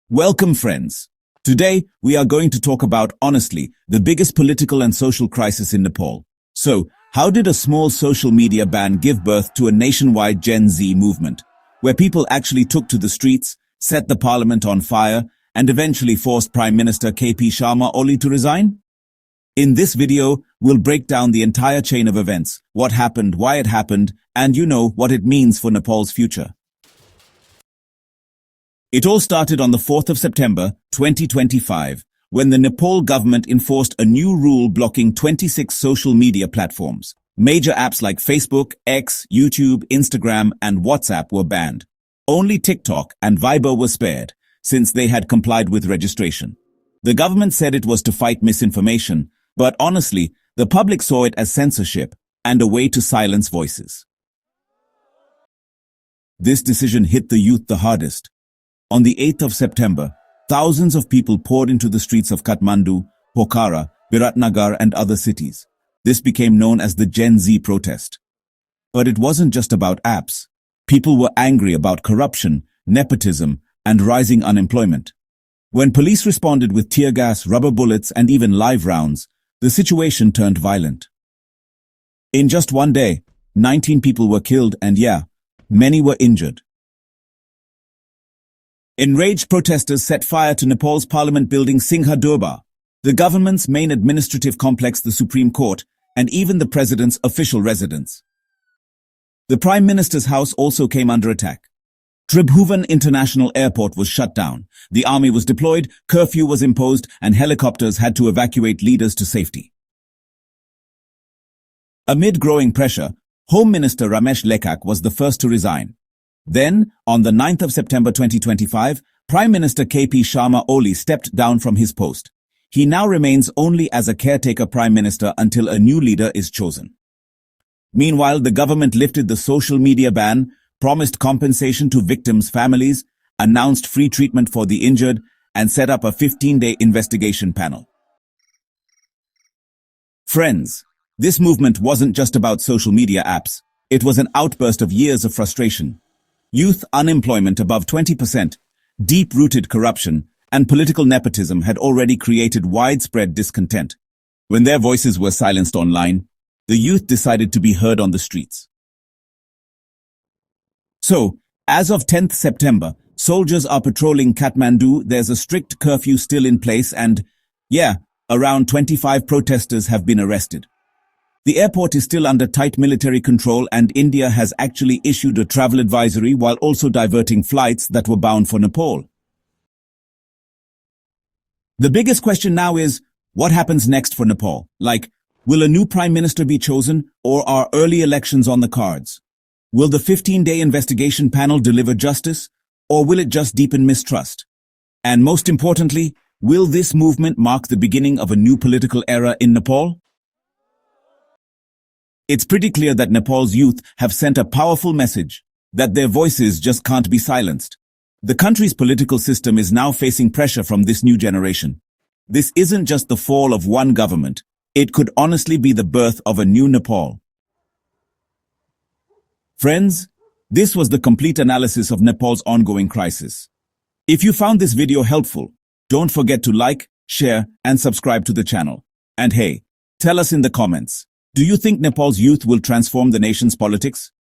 Welcome, friends. Today, we are going to talk about, honestly, the biggest political and social crisis in Nepal. So, how did a small social media ban give birth to a nationwide Gen Z movement, where people actually took to the streets, set the parliament on fire, and eventually forced Prime Minister KP Sharma Oli to resign? In this video, we'll break down the entire chain of events, what happened, why it happened, and what it means for Nepal's future. It all started on the 4th of September, 2025, when the Nepal government enforced a new rule blocking 26 social media platforms. Major apps like Facebook, X, YouTube, Instagram, and WhatsApp were banned. Only TikTok and Viber were spared, since they had complied with registration. The government said it was to fight misinformation, but honestly, the public saw it as censorship and a way to silence voices. This decision hit the youth the hardest. On the 8th of September, thousands of people poured into the streets of Kathmandu, Pokhara, Biratnagar, and other cities. This became known as the Gen Z protest. But it wasn't just about apps. People were angry about corruption, nepotism, and rising unemployment. When police responded with tear gas, rubber bullets, and even live rounds, the situation turned violent. In just one day, 19 people were killed and many were injured. Enraged protesters set fire to Nepal's parliament building Singha Durbar, the government's main administrative complex, the Supreme Court, and even the president's official residence. The prime minister's house also came under attack. Tribhuvan International Airport was shut down, the army was deployed, curfew was imposed, and helicopters had to evacuate leaders to safety. Amid growing pressure, Home Minister Ramesh Lekak was the first to resign. Then, on the 9th of September 2025, Prime Minister KP Sharma Oli stepped down from his post. He now remains only as a caretaker prime minister until a new leader is chosen. Meanwhile, the government lifted the social media ban, promised compensation to victims' families, announced free treatment for the injured, and set up a 15-day investigation panel. Friends, this movement wasn't just about social media apps. It was an outburst of years of frustration. Youth unemployment above 20%, deep-rooted corruption, and political nepotism had already created widespread discontent. When their voices were silenced online, the youth decided to be heard on the streets. So, as of 10th September, soldiers are patrolling Kathmandu, there's a strict curfew still in place, and, around 25 protesters have been arrested. The airport is still under tight military control, and India has actually issued a travel advisory while also diverting flights that were bound for Nepal. The biggest question now is, what happens next for Nepal? Will a new prime minister be chosen, or are early elections on the cards? Will the 15-day investigation panel deliver justice, or will it just deepen mistrust? And most importantly, will this movement mark the beginning of a new political era in Nepal? It's pretty clear that Nepal's youth have sent a powerful message, that their voices just can't be silenced. The country's political system is now facing pressure from this new generation. This isn't just the fall of one government. It could honestly be the birth of a new Nepal. Friends, this was the complete analysis of Nepal's ongoing crisis. If you found this video helpful, don't forget to like, share, and subscribe to the channel. And hey, tell us in the comments. Do you think Nepal's youth will transform the nation's politics?